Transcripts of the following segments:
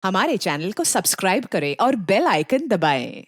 हमारे चैनल को सब्सक्राइब करें और बेल आइकन दबाएं।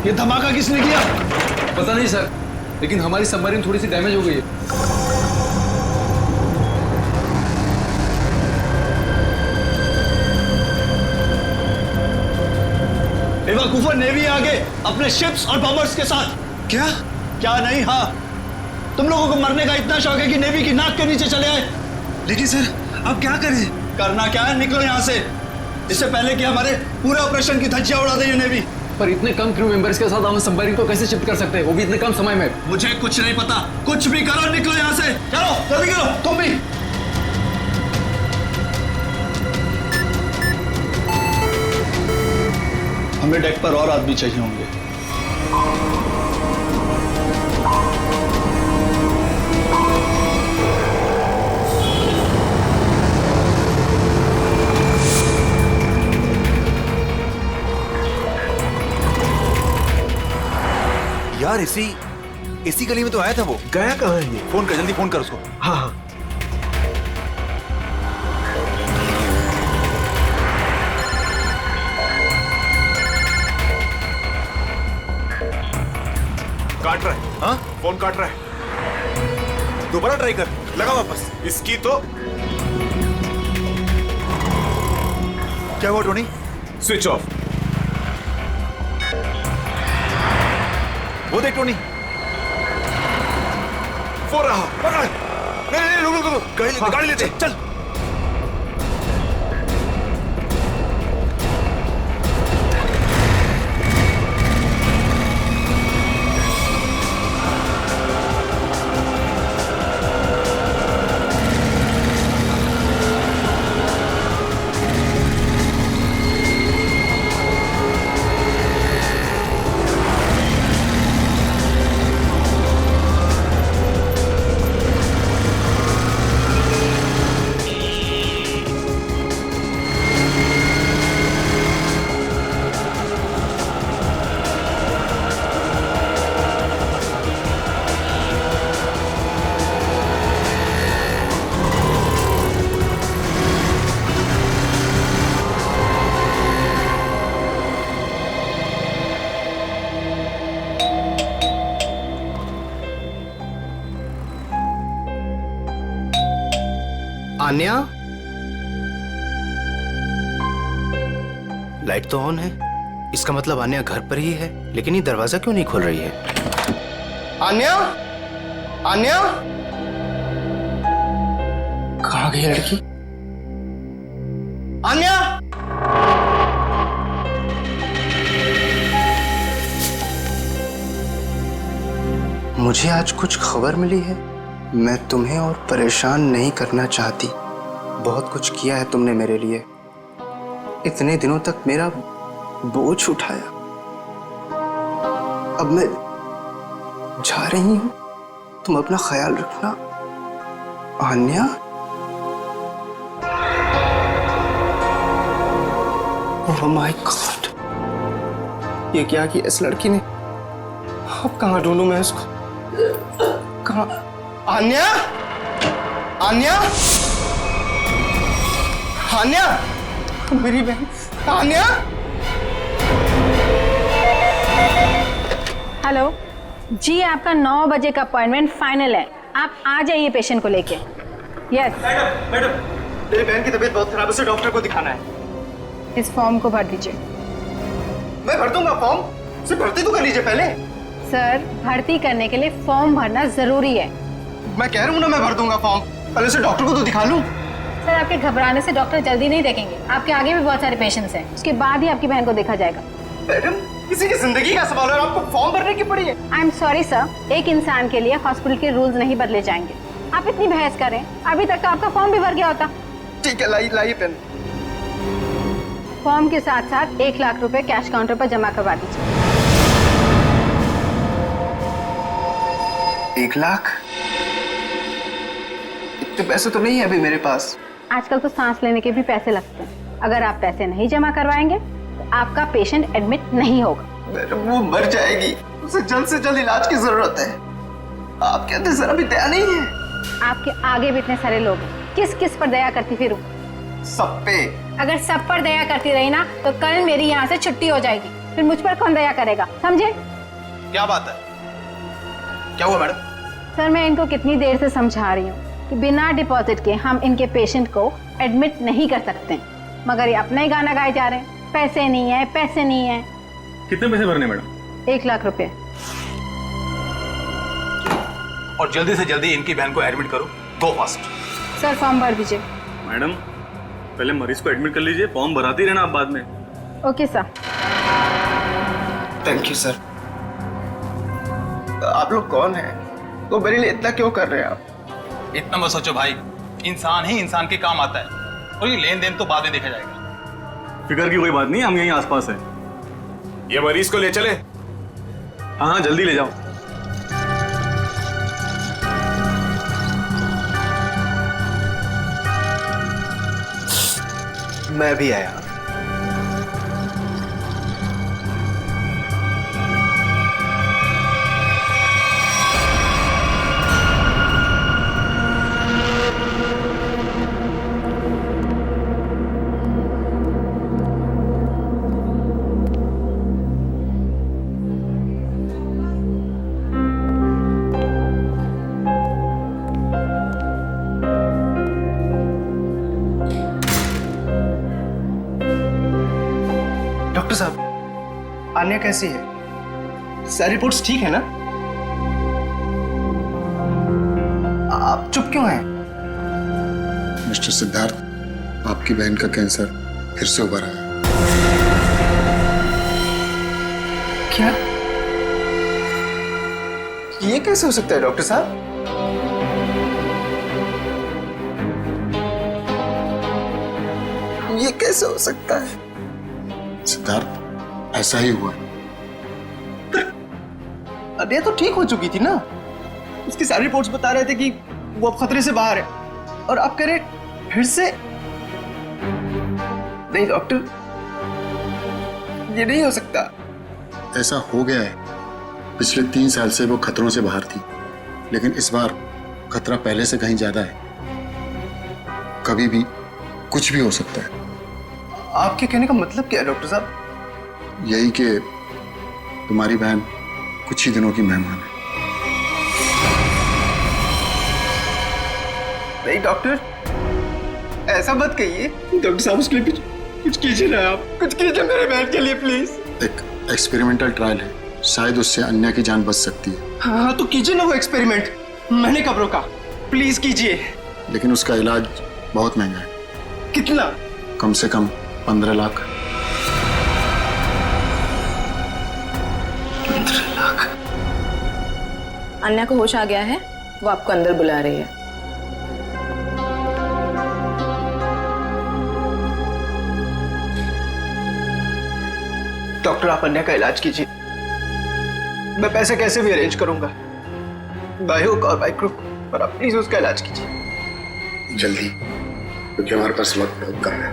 ये धमाका किसने किया? पता नहीं सर, लेकिन हमारी सबमरीन थोड़ी सी डैमेज हो गई है। बेवकूफों, नेवी आगे अपने शिप्स और बॉम्बर्स के साथ। क्या? क्या नहीं? हाँ, तुम लोगों को मरने का इतना शौक है कि नेवी की नाक के नीचे चले आए। लेकिन सर, अब क्या करें? करना क्या है? निकलो यहाँ से, इससे पहले कि हमारे पूरे ऑपरेशन की धज्जियां उड़ा दे ये नेवी। पर इतने कम क्रू मेंबर्स के साथ हम सबमरीन को कैसे शिफ्ट कर सकते हैं, वो भी इतने कम समय में? मुझे कुछ नहीं पता, कुछ भी करो, निकलो यहाँ से। चलो जल्दी करो, तुम भी। हमें डेक पर और आदमी चाहिए होंगे। यार इसी गली में तो आया था वो। गया कहाँ है ये? फोन कर, जल्दी फोन कर उसको। हाँ हाँ। काट रहा है। हाँ, फोन काट रहा है। दोबारा ट्राई कर, लगा वापस। इसकी तो क्या हुआ टोनी? Switch off. वो देख टोनी, वो रहा। पकड़। नहीं रुक, गाड़ी लेते चल। आन्या, लाइट तो ऑन है, इसका मतलब आन्या घर पर ही है, लेकिन ये दरवाजा क्यों नहीं खोल रही है? आन्या, आन्या, कहाँ गई लड़की? आन्या, मुझे आज कुछ खबर मिली है। मैं तुम्हें और परेशान नहीं करना चाहती। बहुत कुछ किया है तुमने मेरे लिए, इतने दिनों तक मेरा बोझ उठाया। अब मैं जा रही हूं, तुम अपना ख्याल रखना। आन्या, ओह माय गॉड, ये क्या किया इस लड़की ने? अब कहाँ ढूंढूं मैं इसको? कहाँ? आन्या, आन्या, आन्या, मेरी बहन आन्या। हेलो जी, आपका 9 बजे का अपॉइंटमेंट फाइनल है। आप आ जाइए पेशेंट को लेके। यस मैडम, मेरी बहन की तबीयत बहुत खराब है, उसे डॉक्टर को दिखाना है। इस फॉर्म को भर दीजिए। मैं भर दूंगा फॉर्म, उसे भर्ती तो कर लीजिए पहले। सर, भर्ती करने के लिए फॉर्म भरना जरूरी है। मैं कह रहा हूँ ना, मैं भर दूंगा फॉर्म, पहले उसे डॉक्टर को तो दिखा लूं। सर, आपके घबराने से डॉक्टर जल्दी नहीं देखेंगे। आपके आगे भी बहुत सारे पेशेंट्स हैं, उसके बाद ही आपकी बहन को देखा जाएगा। मैडम, किसी की जिंदगी का सवाल है, आपको फॉर्म भरने की पड़ी है। आई एम सॉरी सर, एक इंसान के लिए हॉस्पिटल के रूल्स नहीं बदले जाएंगे। आप इतनी बहस करें, अभी तक तो आपका फॉर्म भी भर गया होता। ठीक है, लाइए पेन। फॉर्म के साथ साथ 1 लाख रुपए कैश काउंटर पर जमा करवा दीजिए। 1 लाख? इतने पैसे तो नहीं है अभी मेरे पास। आजकल तो सांस लेने के भी पैसे लगते हैं। अगर आप पैसे नहीं जमा करवाएंगे तो आपका पेशेंट एडमिट नहीं होगा। मैडम, वो मर जाएगी, उसे जल्द से जल्द इलाज की जरूरत है। आप कहते जरा भी दया नहीं है? आपके आगे भी इतने सारे लोग हैं, किस किस पर दया करती फिरूं? सब पे। अगर सब पर दया करती रही ना तो कल मेरी यहाँ से छुट्टी हो जाएगी, फिर मुझ पर कौन दया करेगा, समझे? क्या बात है? क्या हुआ मैडम? सर, मैं इनको कितनी देर से समझा रही हूँ कि बिना डिपॉजिट के हम इनके पेशेंट को एडमिट नहीं कर सकते, मगर ये अपना ही गाना गाए जा रहे हैं, पैसे नहीं है, पैसे नहीं है। कितने पैसे भरने मैडम? 1 लाख रुपए। और जल्दी से जल्दी इनकी बहन को एडमिट करो, गो फास्ट। सर, फॉर्म भर दीजिए। मैडम, पहले मरीज को एडमिट कर लीजिए, फॉर्म भराती रहना आप बाद में। Okay sir. Thank you sir. आप लोग कौन हैं? तो मेरे लिए इतना क्यों कर रहे हैं आप? इतना मत सोचो भाई, इंसान ही इंसान के काम आता है, और ये लेन देन तो बाद में देखा जाएगा। फिक्र की कोई बात नहीं, हम यहीं आसपास हैं। ये मरीज को ले चले। हाँ, जल्दी ले जाओ। मैं भी आया। डॉक्टर साहब, आन्या कैसी है? सारी रिपोर्ट्स ठीक है ना? आप चुप क्यों हैं? मिस्टर सिद्धार्थ, आपकी बहन का कैंसर फिर से उभर आया। क्या? ये कैसे हो सकता है डॉक्टर साहब? ये कैसे हो सकता है? सिद्धार्थ, ऐसा ही हुआ। अरे तो ठीक हो चुकी थी ना, उसकी सारी रिपोर्ट्स बता रहे थे कि वो अब खतरे से बाहर है, और आप कह रहे फिर से? नहीं डॉक्टर, ये नहीं हो सकता। ऐसा हो गया है, पिछले 3 साल से वो खतरों से बाहर थी, लेकिन इस बार खतरा पहले से कहीं ज्यादा है। कभी भी कुछ भी हो सकता है। आपके कहने का मतलब क्या है डॉक्टर साहब? यही कि तुम्हारी बहन कुछ ही दिनों की मेहमान है। नहीं डॉक्टर, ऐसा मत कहिए। डॉक्टर साहब, उसके लिए कुछ कीजिए ना, आप कुछ कीजिए मेरे बहन के लिए प्लीज। एक एक्सपेरिमेंटल ट्रायल है, शायद उससे अन्या की जान बच सकती है। हाँ तो कीजिए ना वो एक्सपेरिमेंट, मैंने कब रोका? प्लीज कीजिए। लेकिन उसका इलाज बहुत महंगा है। कितना? कम से कम 15 लाख। 15 लाख? अन्या को होश आ गया है, वो आपको अंदर बुला रही है। डॉक्टर, आप अन्या का इलाज कीजिए। मैं पैसे कैसे भी अरेंज करूंगा, बायोक और माइक्रो, पर आप प्लीज उसका इलाज कीजिए जल्दी, क्योंकि हमारे पास वक्त बहुत कम है।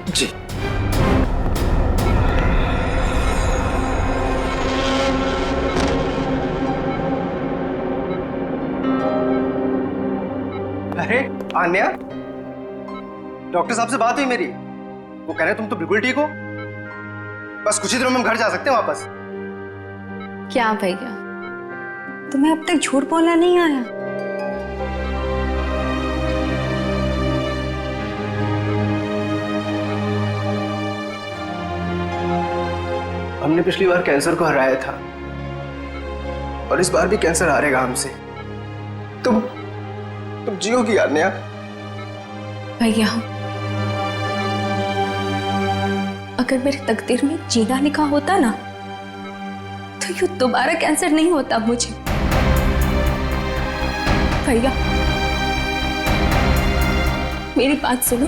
जी। अरे आन्या, डॉक्टर साहब से बात हुई मेरी, वो कह रहे तुम तो बिल्कुल ठीक हो, बस कुछ ही दिनों में हम घर जा सकते हैं वापस। क्या भैया, तुम्हें अब तक झूठ बोलना नहीं आया? हमने पिछली बार कैंसर को हराया था और इस बार भी कैंसर हारेगा हमसे। तुम जियोगी आन्या। भैया, अगर मेरे तकदीर में जीना लिखा होता ना, तो यूं दोबारा कैंसर नहीं होता मुझे। भैया, मेरी बात सुनो,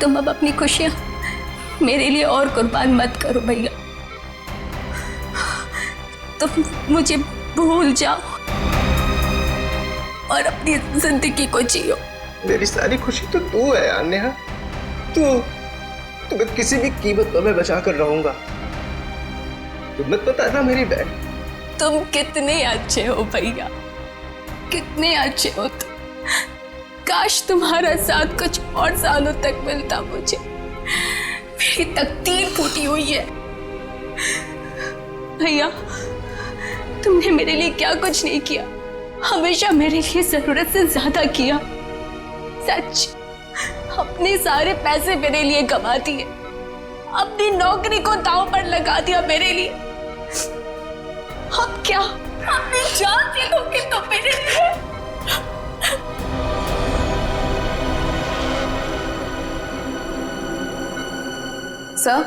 तुम अब अपनी खुशियां मेरे लिए और कुर्बान मत करो भैया। तुम मुझे भूल जाओ और अपनी जिंदगी को जियो। मेरी सारी खुशी तो तू है आन्या, तुम्हें किसी भी कीमत पर मैं बचा कर रहूंगा। तुम मत बताना मेरी बहन। तुम कितने अच्छे हो भैया, कितने अच्छे हो तुम। काश तुम्हारा साथ कुछ और सालों तक मिलता मुझे। मेरी तकदीर फूटी हुई है भैया। तुमने मेरे लिए क्या कुछ नहीं किया, हमेशा मेरे लिए जरूरत से ज्यादा किया। सच, अपने सारे पैसे मेरे लिए गंवा दिए, अपनी नौकरी को दांव पर लगा दिया मेरे लिए। अब क्या अपनी जान दे दोगे तो मेरे लिए? सर,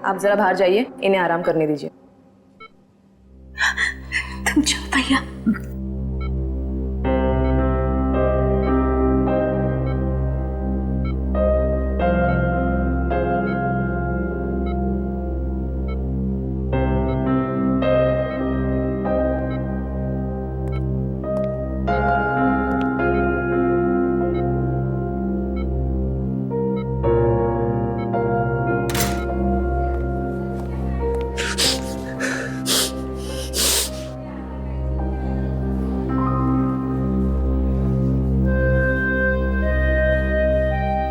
आप जरा बाहर जाइए, इन्हें आराम करने दीजिए। तुम जाओ भैया।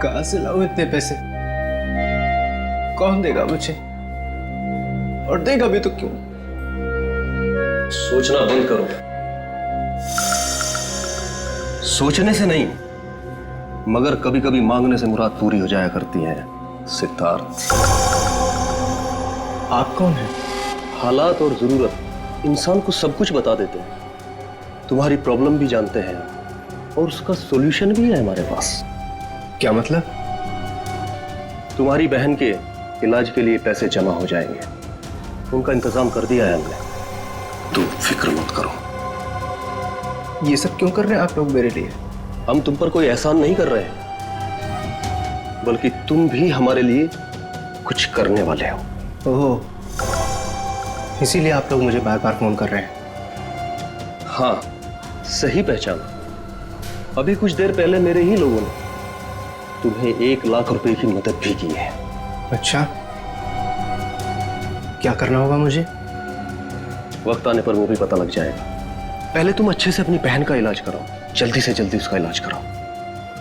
कहां से लाऊं इतने पैसे? कौन देगा मुझे? और देगा भी तो क्यों? सोचना बंद करो। सोचने से नहीं, मगर कभी कभी मांगने से मुराद पूरी हो जाया करती है सिद्धार्थ। आप कौन हैं? हालात और जरूरत इंसान को सब कुछ बता देते हैं। तुम्हारी प्रॉब्लम भी जानते हैं और उसका सॉल्यूशन भी है हमारे पास। क्या मतलब? तुम्हारी बहन के इलाज के लिए पैसे जमा हो जाएंगे, उनका इंतजाम कर दिया है हमने। तुम फिक्र मत करो। ये सब क्यों कर रहे हैं आप लोग मेरे लिए? हम तुम पर कोई एहसान नहीं कर रहे हैं, बल्कि तुम भी हमारे लिए कुछ करने वाले हो। ओह, इसीलिए आप लोग मुझे बार बार फोन कर रहे हैं। हाँ, सही पहचाना। अभी कुछ देर पहले मेरे ही लोगों ने तुम्हें 1 लाख रुपए की मदद भी की है। अच्छा, क्या करना होगा मुझे? वक्त आने पर वो भी पता लग जाएगा। पहले तुम अच्छे से अपनी बहन का इलाज कराओ, जल्दी से जल्दी उसका इलाज कराओ।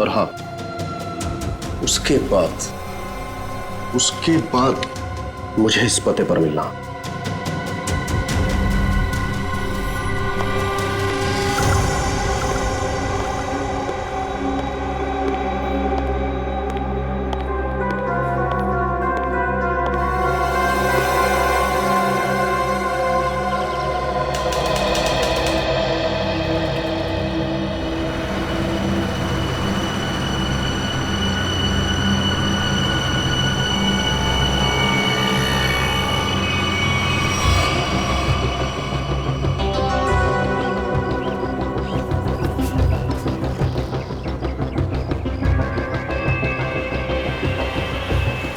और हाँ, उसके बाद मुझे इस पते पर मिलना।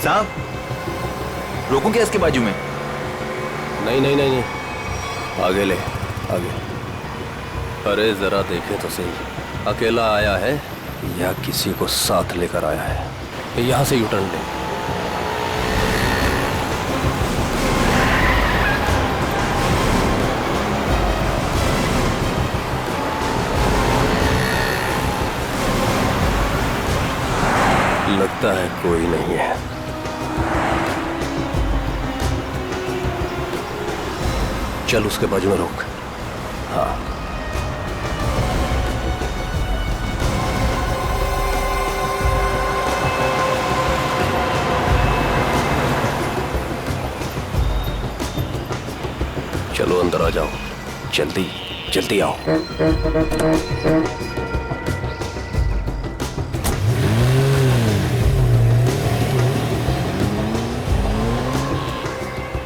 साहब रोकूं क्या इसके बाजू में? नहीं नहीं नहीं नहीं, आगे ले, आगे। अरे जरा देखे तो सही, अकेला आया है या किसी को साथ लेकर आया है? यहां से यूटर्न ले। लगता है कोई नहीं है। चल उसके बाजू में रोक। हाँ, चलो अंदर आ जाओ, जल्दी जल्दी आओ।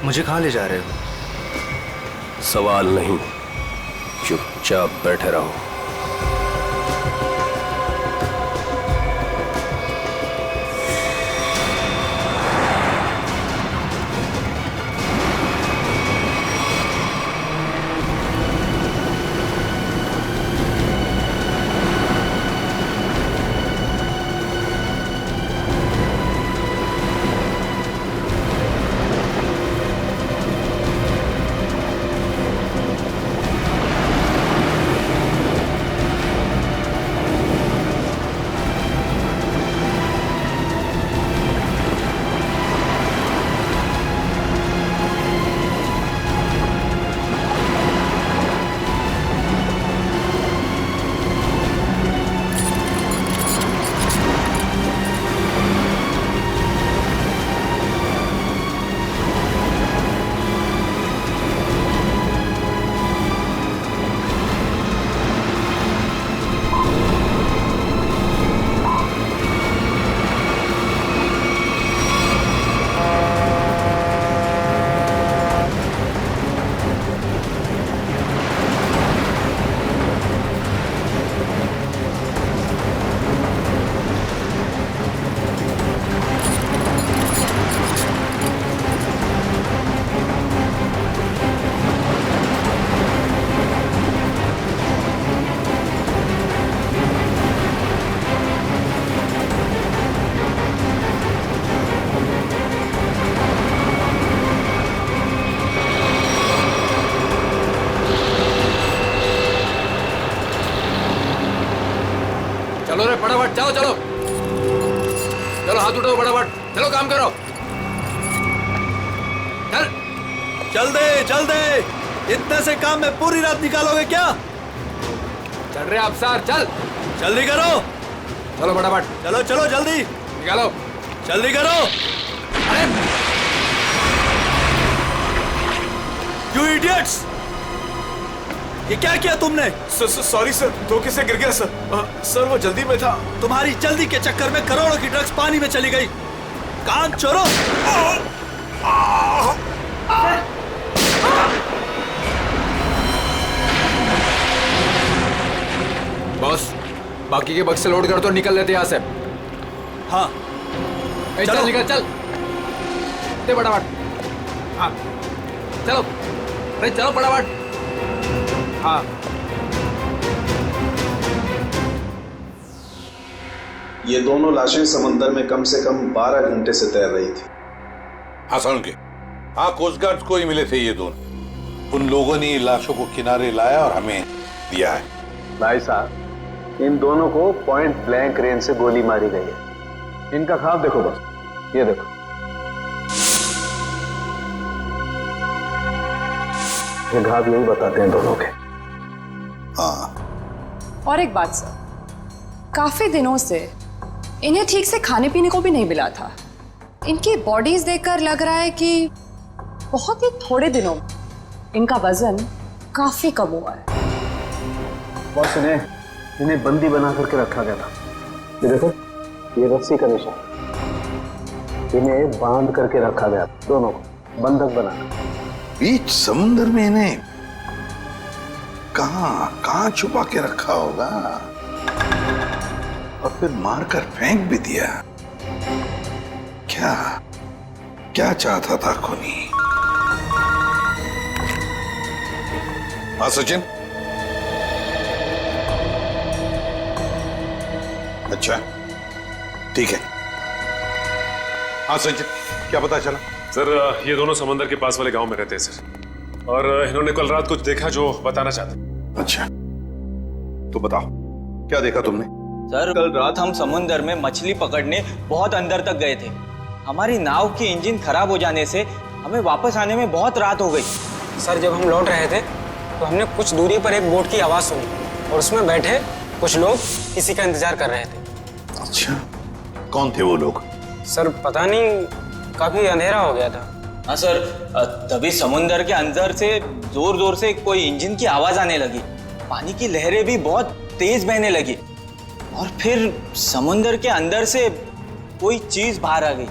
मुझे कहाँ ले जा रहे हो? सवाल नहीं, चुपचाप बैठे रहो। चलो रे फटाफट, चलो चलो चलो, हाथ उठाओ फटाफट, चलो काम करो। चल चल दे, इतने से काम में पूरी रात निकालोगे क्या? चल रहे अफसर, चल जल्दी करो। चलो फटाफट, चलो चलो जल्दी निकालो, जल्दी करो। अरे यू इडियट्स, ये क्या किया तुमने? सॉरी सर, धोखे से गिर गया सर। सर वो जल्दी में था। तुम्हारी जल्दी के चक्कर में करोड़ों की ड्रग्स पानी में चली गई। काम चोरों। बॉस, बाकी के बक्से लोड कर दो, निकल लेते यहाँ से। हाँ चल निकल, चल दे फटाफट। हाँ चलो, अरे चलो फटाफट। हाँ ये दोनों लाशें समंदर में कम से कम 12 घंटे से तैर रही थी। हसन के, हाँ, कोस्ट गार्ड को ही मिले थे ये दोनों। उन लोगों ने लाशों को किनारे लाया और हमें दिया है। भाई साहब, इन दोनों को पॉइंट ब्लैंक रेंज से गोली मारी गई है। इनका ख्वाब देखो बस, ये देखो, ये घाव यही बताते हैं दोनों के। हाँ। और एक बात सर, काफी दिनों से इन्हें ठीक से खाने पीने को भी नहीं मिला था। इनकी बॉडीज देखकर लग रहा है कि बहुत ही थोड़े दिनों में इनका वजन काफी कम हुआ है। बॉस, इन्हें बंदी बना करके रखा गया था। ये देखो, ये रस्सी का निशान, इन्हें बांध करके रखा गया, दोनों को बंधक बनाकर। बीच समुद्र में इन्हें कहां छुपा के रखा होगा, और फिर मारकर फेंक भी दिया क्या? क्या चाहता था खूनी? हाँ सचिन? अच्छा ठीक है। हाँ सचिन, क्या पता चला? सर ये दोनों समंदर के पास वाले गांव में रहते हैं सर, और इन्होंने कल रात कुछ देखा जो बताना चाहते। अच्छा तो बताओ, क्या देखा तुमने? सर कल रात हम समुंदर में मछली पकड़ने बहुत अंदर तक गए थे। हमारी नाव की इंजन खराब हो जाने से हमें वापस आने में बहुत रात हो गई। सर जब हम लौट रहे थे तो हमने कुछ दूरी पर एक बोट की आवाज सुनी और उसमें बैठे कुछ लोग किसी का इंतजार कर रहे थे। अच्छा, कौन थे वो लोग? सर पता नहीं, काफी अंधेरा हो गया था। हाँ सर, तभी समुंदर के अंदर से जोर जोर से कोई इंजन की आवाज आने लगी। पानी की लहरें भी बहुत तेज बहने लगी और फिर समुंदर के अंदर से कोई चीज बाहर आ गई।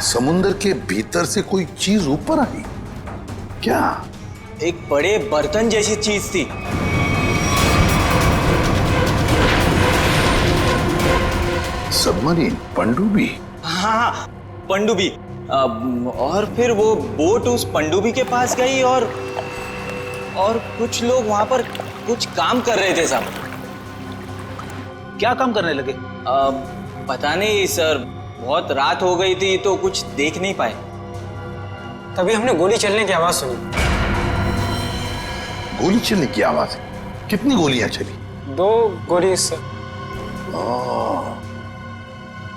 समुंदर के भीतर से कोई चीज ऊपर आई? क्या? एक बड़े बर्तन जैसी चीज थी। सबमरीन? पनडुब्बी? हाँ, पनडुब्बी। और फिर वो बोट उस पनडुब्बी के पास गई और कुछ लोग वहां पर कुछ काम कर रहे थे साहब। क्या काम करने लगे? पता नहीं सर, बहुत रात हो गई थी तो कुछ देख नहीं पाए। तभी हमने गोली चलने की आवाज सुनी। गोली चलने की आवाज? कितनी गोलियां चली? 2 गोली सर।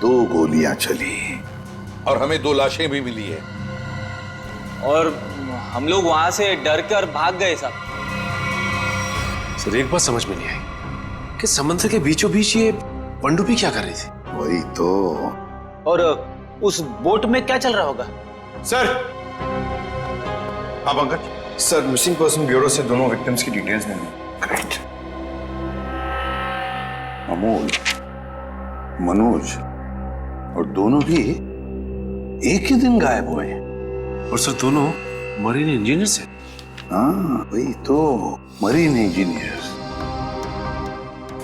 2 गोलियां चली और हमें 2 लाशें भी मिली है। और हम लोग वहां से डर कर भाग गए साहब। सर एक बात समझ में नहीं आई कि समंदर के बीचों बीच ये पनडुब्बी क्या कर रही थी? वही तो। और उस बोट में क्या चल रहा होगा? सर। हाँ Pankaj. Sir missing person bureau से दोनों विक्टिम्स की डिटेल्स मिली। ग्रेट। अमोल, मनोज और दोनों भी एक ही दिन गायब हुए हैं। और सर दोनों मरीन इंजीनियर्स हैं। हाँ वही तो, मरीन इंजीनियर्स।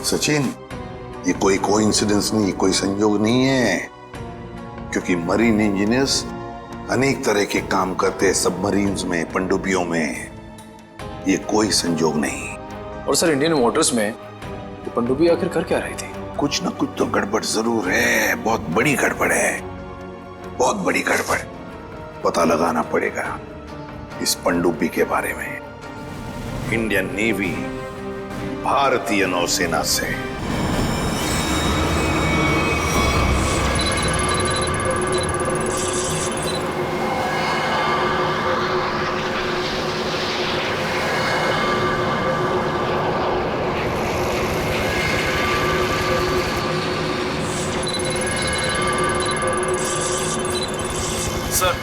सचिन, ये कोई कोइंसिडेंस नहीं, कोई संयोग नहीं है, क्योंकि मरीन इंजीनियर्स अनेक तरह के काम करते हैं सबमरीन्स में, पनडुब्बियों में। ये कोई संयोग नहीं। और सर इंडियन वाटर्स में ये पनडुब्बी आखिर कर क्या रही थी? कुछ ना कुछ तो गड़बड़ जरूर है, बहुत बड़ी गड़बड़ है, बहुत बड़ी गड़बड़। पता लगाना पड़ेगा इस पनडुब्बी के बारे में। इंडियन नेवी, भारतीय नौसेना से। सर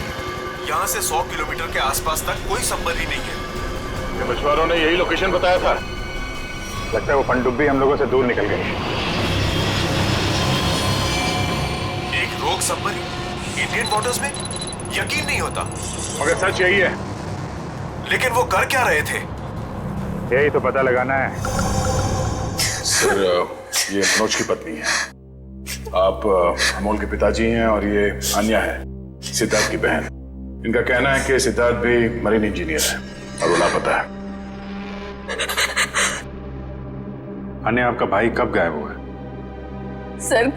यहाँ से 100 किलोमीटर के आसपास तक कोई सबमरीन नहीं है। ये मछुआरों ने यही लोकेशन बताया था। लगता है वो पनडुब्बी हम लोगों से दूर निकल गई। एक रोग सबमरीन इंडियन वाटर्स में? यकीन नहीं होता। मगर सच यही है। लेकिन वो कर क्या रहे थे? यही तो पता लगाना है। सर ये मनोज की पत्नी है। आप अमोल के पिताजी हैं और ये अन्या है, सिद्धार्थ की बहन। इनका कहना है कि सिद्धार्थ भी मरीन इंजीनियर है और वो लापता है। अन्या, आपका भाई कब गायब हुआ है? सर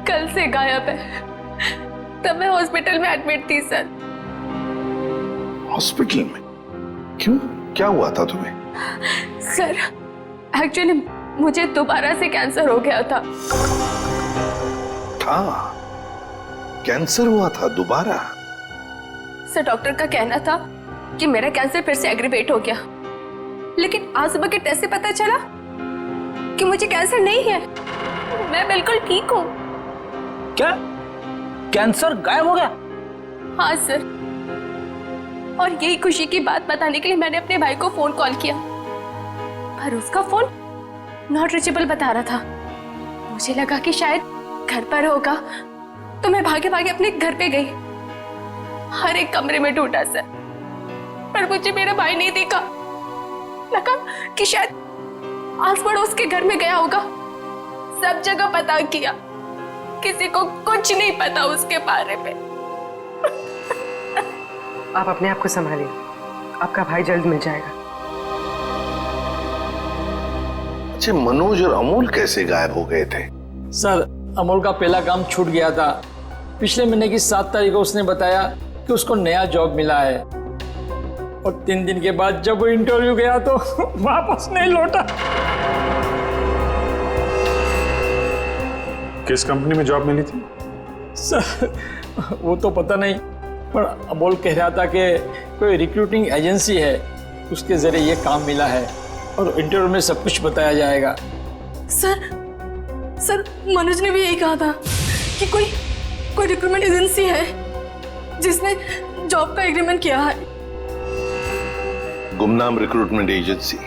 कल से गायब है। तब मैं हॉस्पिटल में एडमिट थी सर। हॉस्पिटल में? क्यों, क्या हुआ था तुम्हें? सर एक्चुअली मुझे दोबारा से कैंसर हो गया था। कैंसर हुआ था दोबारा? सर डॉक्टर का कहना था कि मेरा कैंसर फिर से एग्रीवेट हो गया, लेकिन आज सुबह के टेस्ट से पता चला कि मुझे कैंसर नहीं है। मैं बिल्कुल ठीक हूँ। क्या कैंसर गायब हो गया? हाँ सर, और यही खुशी की बात बताने के लिए मैंने अपने भाई को फोन कॉल किया, पर उसका फोन नॉट रीचेबल बता रहा था। मुझे लगा कि शायद घर पर होगा, तो मैं भागे भागे अपने घर पे गई। हर एक कमरे में ढूंढा सर, पर मुझे मेरा भाई नहीं दिखा। लगा कि शायद आस पड़ोस के घर में गया होगा। सब जगह पता किया, किसी को कुछ नहीं पता उसके बारे में। आप अपने आप को संभालिए, आपका भाई जल्द मिल जाएगा। अच्छा, मनोज और अमोल कैसे गायब हो गए थे? सर, अमोल का पहला काम छूट गया था। पिछले महीने की 7 तारीख को उसने बताया कि उसको नया जॉब मिला है, और 3 दिन के बाद जब वो इंटरव्यू गया तो वापस नहीं लौटा। किस कंपनी में जॉब मिली थी? सर, वो तो पता नहीं, पर अमोल कह रहा था कि कोई रिक्रूटिंग एजेंसी है, उसके जरिए ये काम मिला है और इंटरव्यू में सब कुछ बताया जाएगा। सर मनोज ने भी यही कहा था कि कोई रिक्रूटमेंट एजेंसी है जिसने जॉब का एग्रीमेंट किया है। गुमनाम रिक्रूटमेंट एजेंसी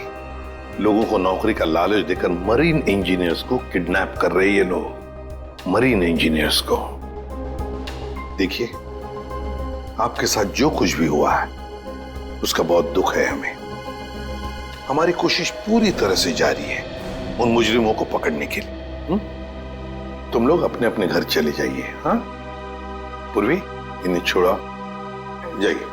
लोगों को नौकरी का लालच देकर मरीन इंजीनियर्स को किडनैप कर रहे हैं। ये लोग मरीन इंजीनियर्स को, देखिए आपके साथ जो कुछ भी हुआ है उसका बहुत दुख है हमें। हमारी कोशिश पूरी तरह से जारी है उन मुजरिमों को पकड़ने के लिए। तुम लोग अपने अपने घर चले जाइए। हाँ पूर्वी, इन्हें छोड़ा जाइए।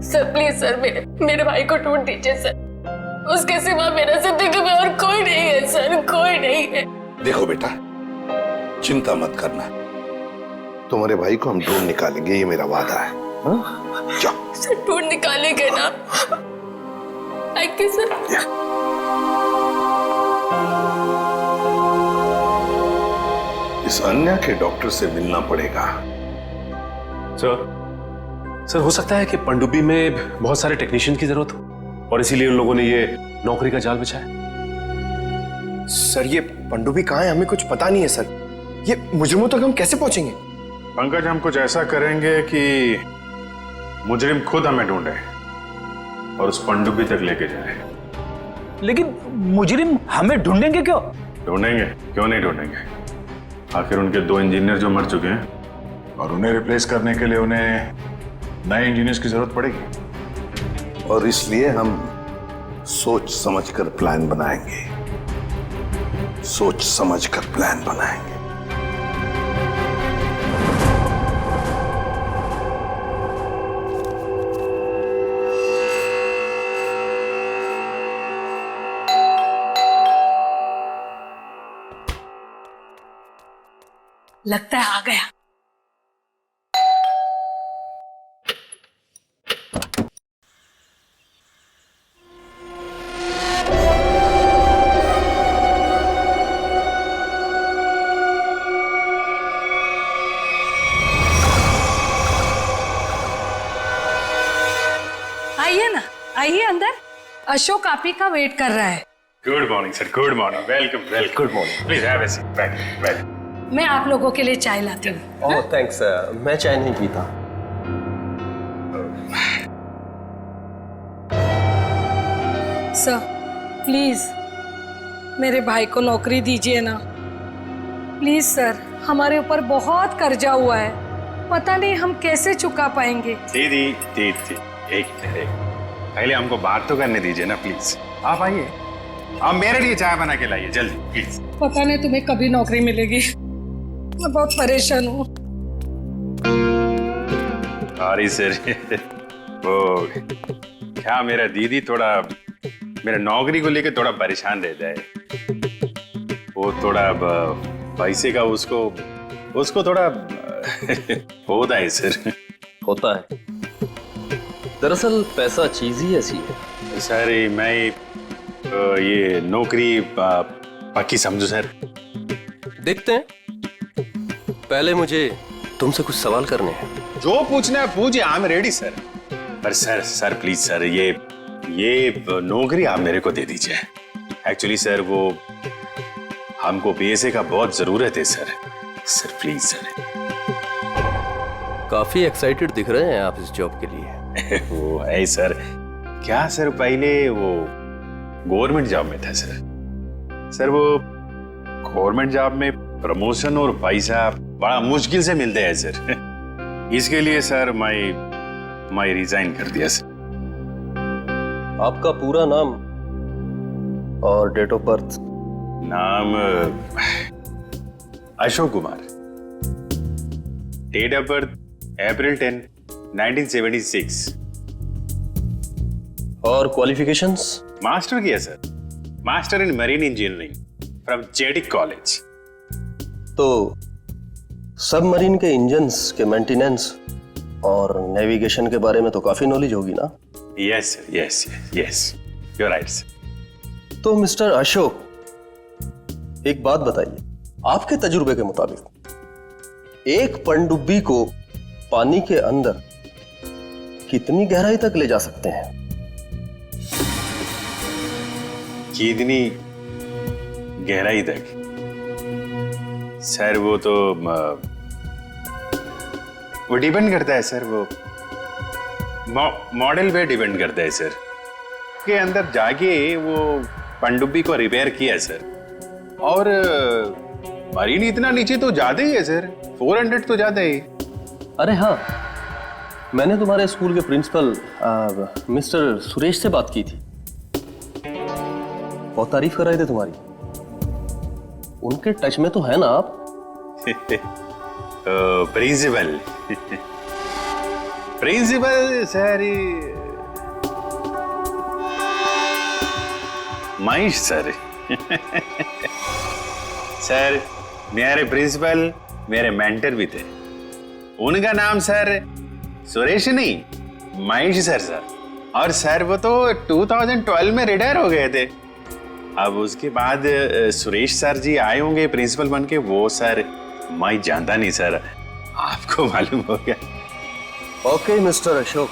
सर प्लीज सर, मेरे भाई को ढूंढ दीजिए सर। उसके सिवा मेरा जिंदगी में और कोई नहीं है सर, कोई नहीं है। देखो बेटा, चिंता मत करना, तुम्हारे भाई को हम ढूंढ निकालेंगे, ये मेरा वादा है। जाओ सर, ढूंढ निकालेंगे ना। Thank you sir. इस अन्या के डॉक्टर से मिलना पड़ेगा। सर, हो सकता है कि पनडुब्बी में बहुत सारे टेक्नीशियन की जरूरत हो और इसीलिए उन लोगों ने ये नौकरी का जाल बिछाया। सर, ये पनडुब्बी कहाँ है हमें कुछ पता नहीं है सर। ये मुजरिमों तक हम कैसे पहुंचेंगे? पंकज, हम कुछ ऐसा करेंगे कि मुजरिम खुद हमें ढूंढे और उस पनडुब्बी तक लेके जाए। लेकिन मुजरिम हमें ढूंढेंगे क्यों? ढूंढेंगे, क्यों नहीं ढूंढेंगे। आखिर उनके 2 इंजीनियर जो मर चुके हैं और उन्हें रिप्लेस करने के लिए उन्हें नए इंजीनियर्स की जरूरत पड़ेगी। और इसलिए हम सोच समझकर प्लान बनाएंगे, सोच समझकर प्लान बनाएंगे। लगता है आ गया। आइए ना, आइए अंदर। अशोक आप ही का वेट कर रहा है। Good morning sir, good morning, welcome welcome. Good morning, please have a seat, welcome. मैं आप लोगों के लिए चाय लाती हूँ। ओह थैंक्स, मैं चाय नहीं पीता। सर प्लीज मेरे भाई को नौकरी दीजिए ना, प्लीज सर। हमारे ऊपर बहुत कर्जा हुआ है, पता नहीं हम कैसे चुका पाएंगे। दीदी एक पहले हमको बात तो करने दीजिए ना प्लीज। आप आइए, आप मेरे लिए चाय बना के लाइए जल्दी प्लीज। पता नहीं तुम्हें कभी नौकरी मिलेगी, मैं बहुत परेशान हूँ। सॉरी सर, वो क्या मेरा दीदी थोड़ा मेरा नौकरी को लेकर थोड़ा परेशान रहता है। वो थोड़ा पैसे का उसको थोड़ा होता है सर। होता है, दरअसल पैसा चीज ही ऐसी है। सर मैं ये नौकरी पक्की समझू सर। देखते हैं, पहले मुझे तुमसे कुछ सवाल करने हैं। जो पूछना है पूछिए, आई एम रेडी सर। पर सर प्लीज सर, ये नौकरी आप मेरे को दे दीजिए। एक्चुअली सर वो हमको पैसे का बहुत जरूरत है सर प्लीज सर। काफी एक्साइटेड दिख रहे हैं आप इस जॉब के लिए। वो है सर, क्या सर पहले वो गवर्नमेंट जॉब में था सर वो गवर्नमेंट जॉब में प्रमोशन और पैसा बड़ा मुश्किल से मिलते हैं सर। इसके लिए सर मैं रिजाइन कर दिया सर। आपका पूरा नाम और डेट ऑफ बर्थ? नाम Ashok Kumar. Date of birth April 10, 1976। और क्वालिफिकेशंस? मास्टर किया sir, master in marine engineering from जेडिक कॉलेज। तो सबमरीन के इंजन्स के मेंटेनेंस और नेविगेशन के बारे में तो काफी नॉलेज होगी ना? Yes sir, yes yes, you are right sir. तो मिस्टर अशोक, एक बात बताइए, आपके तजुर्बे के मुताबिक एक पनडुब्बी को पानी के अंदर कितनी गहराई तक ले जा सकते हैं? कितनी गहराई तक? सर वो तो वो डिपेंड करता है सर, वो मॉडल पे डिपेंड करता है सर। के अंदर जाके वो पनडुब्बी को रिपेयर किया सर, और मरीन इतना नीचे तो ज्यादा ही है सर, 400 तो ज्यादा ही। अरे हाँ, मैंने तुम्हारे स्कूल के प्रिंसिपल मिस्टर सुरेश से बात की थी, बहुत तारीफ कर रहे थे तुम्हारी। उनके टच में तो है ना आप? Principal principal sir, Mahesh sir. Sir मेरे प्रिंसिपल मेरे मेंटर भी थे, उनका नाम सर सुरेश नहीं, महेश सर। और सर वो तो 2012 में रिटायर हो गए थे। अब उसके बाद सुरेश सर जी आए होंगे प्रिंसिपल बन के, वो सर मैं जानता नहीं सर, आपको मालूम हो गया। ओके मिस्टर अशोक,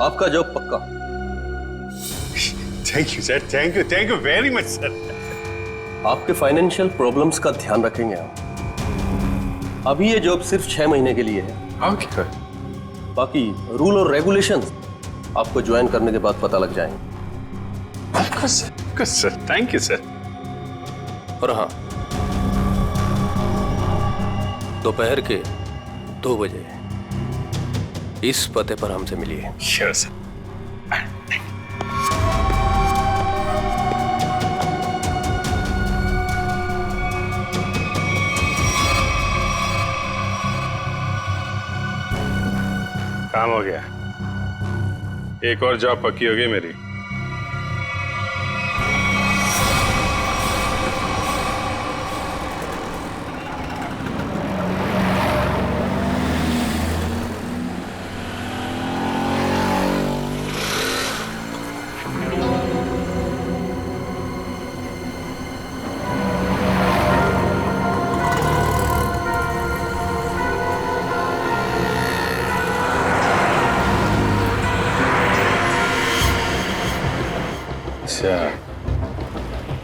आपका जॉब पक्का। Thank you sir, thank you very much sir. आपके फाइनेंशियल प्रॉब्लम्स का ध्यान रखेंगे हम। अभी ये जॉब सिर्फ 6 महीने के लिए है। ओके। बाकी रूल और रेगुलेशंस आपको ज्वाइन करने के बाद पता लग जाएंगे। Of course sir, thank you sir. और हाँ, दोपहर के 2 बजे इस पते पर हमसे मिलिए। Sure sir. काम हो गया, एक और जॉब पक्की हो गई मेरी।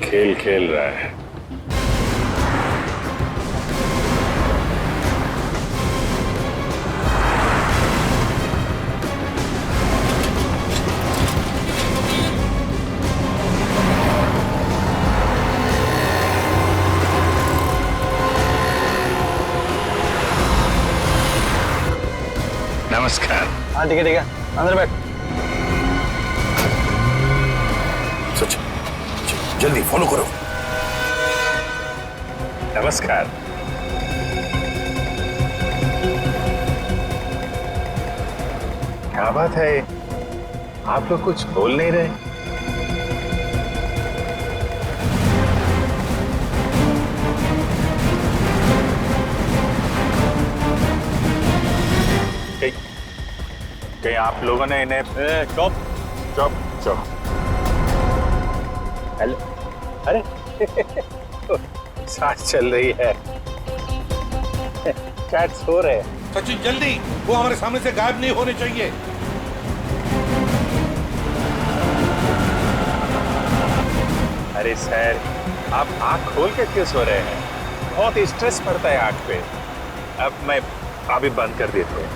खेल खेल रहा है। नमस्कार। हाँ ठीक है, अंदर बैठ। सच, जल्दी फॉलो करो। नमस्कार। क्या बात है, आप लोग कुछ बोल नहीं रहे? कहीं आप लोगों ने इन्हें चुप चुप चुप। हेलो, अरे सांस चल रही है, चैट सो रहे हैं। सचिन जल्दी, वो हमारे सामने से गायब नहीं होने चाहिए। अरे सर, आप आंख खोल के क्यों सो रहे हैं? बहुत स्ट्रेस पड़ता है आंख पे। अब मैं अभी बंद कर देते हैं।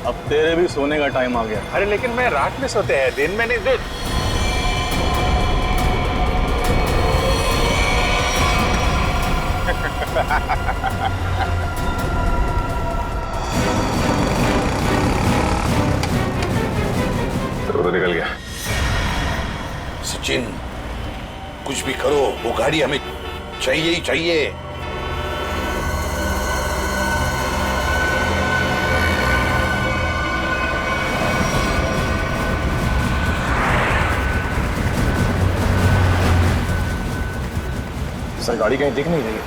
अब तेरे भी सोने का टाइम आ गया। अरे लेकिन मैं रात में सोते हैं, दिन में नहीं। निकल गया। सचिन, कुछ भी करो, वो गाड़ी हमें चाहिए ही चाहिए। सर गाड़ी कहीं दिख नहीं रही है।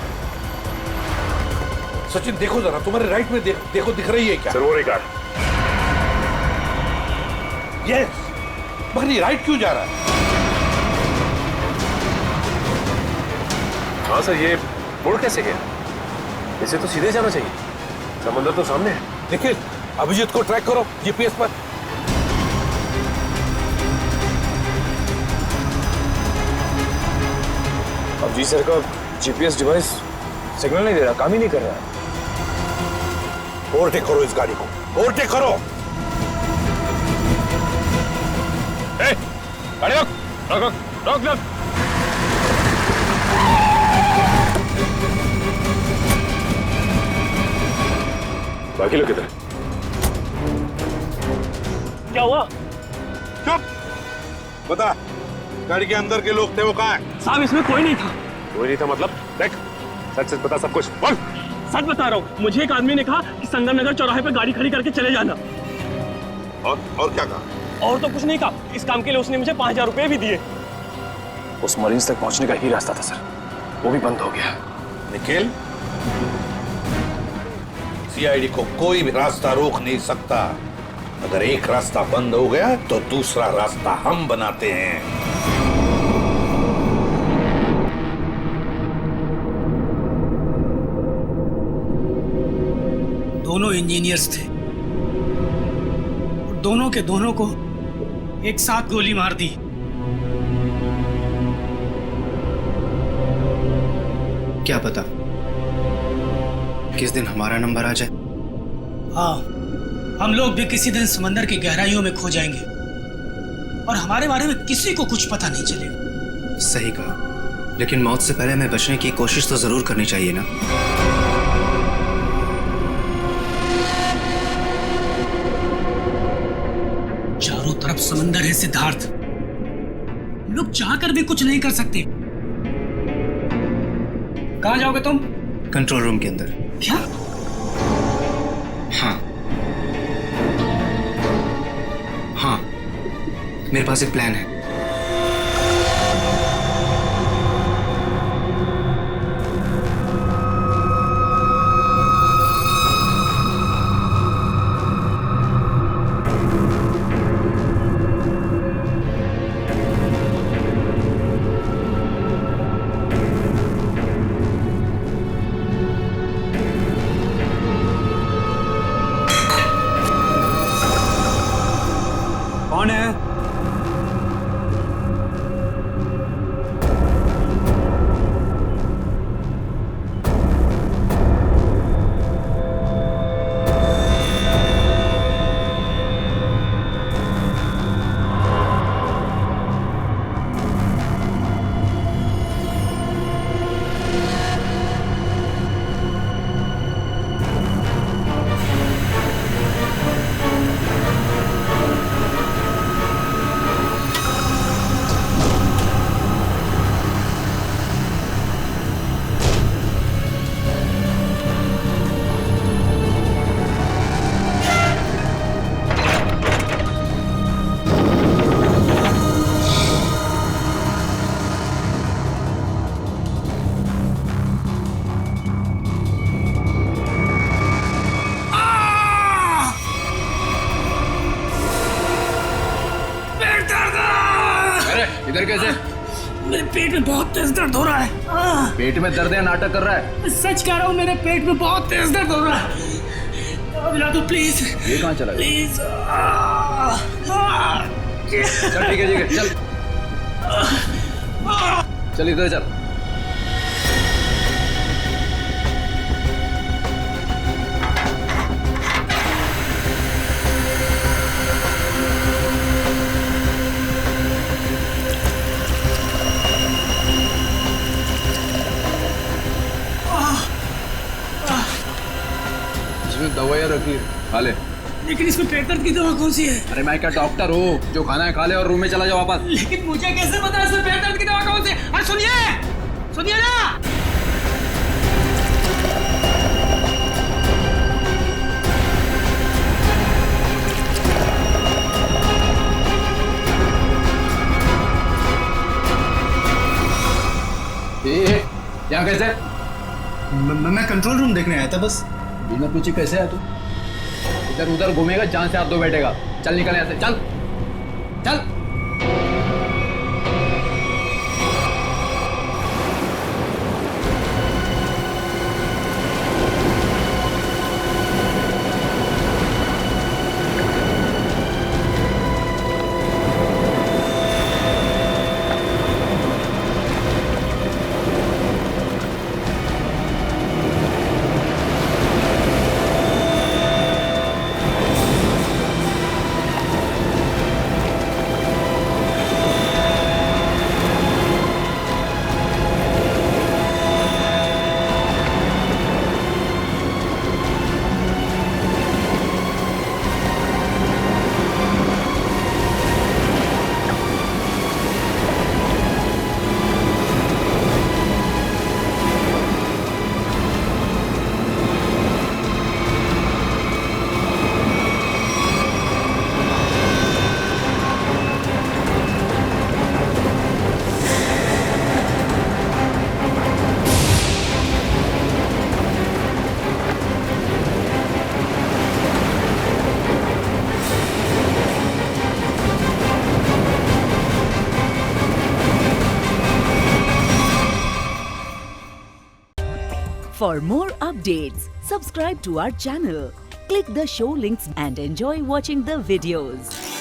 सचिन देखो जरा, तुम्हारे राइट में देखो दिख रही है क्या? सर वो रही कार। यस, मगर ये राइट क्यों जा रहा है? हाँ सर, ये मुड़ कैसे गया? इसे तो सीधे जाना चाहिए, समंदर तो सामने है। निखिल, अभिजीत को ट्रैक करो जीपीएस पर। अब जी सर का जीपीएस डिवाइस सिग्नल नहीं दे रहा, काम ही नहीं कर रहा है। ओवरटेक करो इस गाड़ी को, ओवरटेक करो। गाड़ी रोक, रोक रोक रोक रोक। बाकी लोग किधर? क्या हुआ? चुप, बता, गाड़ी के अंदर के लोग थे वो कहाँ हैं? साहब इसमें कोई नहीं था। कोई नहीं था मतलब? देख, सच सच बता सब कुछ, बोल। सच बता रहा हूँ, मुझे एक आदमी ने कहा कि संगम नगर चौराहे पर गाड़ी खड़ी करके चले जाना। और क्या कहा? और तो कुछ नहीं कहा, इस काम के लिए उसने मुझे 5000 रुपए भी दिए। उस मरीज तक पहुंचने का ही रास्ता था सर, वो भी बंद हो गया। निखिल, सीआईडी को कोई भी रास्ता रोक नहीं सकता। अगर एक रास्ता बंद हो गया तो दूसरा रास्ता हम बनाते हैं। दोनों इंजीनियर्स थे, दोनों के दोनों को एक साथ गोली मार दी। क्या पता किस दिन हमारा नंबर आ जाए। हाँ, हम लोग भी किसी दिन समंदर की गहराइयों में खो जाएंगे और हमारे बारे में किसी को कुछ पता नहीं चलेगा। सही कहा, लेकिन मौत से पहले हमें बचने की कोशिश तो जरूर करनी चाहिए ना। चारों तरफ समंदर है सिद्धार्थ, हम लोग चाहकर भी कुछ नहीं कर सकते। कहाँ जाओगे तुम? कंट्रोल रूम के अंदर। क्या? हाँ हाँ, मेरे पास एक प्लान है। कौन है? इधर कैसे? मेरे पेट में बहुत तेज दर्द हो रहा है। पेट में दर्द है, नाटक कर रहा है? सच कह रहा हूँ, मेरे पेट में बहुत तेज दर्द हो रहा है। दवा दिला दो प्लीज। ये कहाँ चला गया? प्लीज। चल ठीक है चल चल इधर चल। इसमें दवाइयाँ रखी है, खा ले। लेकिन इसमें पेट दर्द की दवा कौन सी है? अरे मैं क्या डॉक्टर हूँ? जो खाना है खा ले और रूम में चला जाओ वापस। लेकिन मुझे कैसे पता इसमें पेट दर्द की दवा कौन सी है? अरे सुनिए ना। यहाँ कैसे? मैं कंट्रोल रूम देखने आया था बस। बिना पूछे कैसे है तू? इधर उधर घूमेगा, जान से हाथ धो बैठेगा। चल निकल यहाँ से, चल चल। For more updates, subscribe to our channel, click the show links and enjoy watching the videos.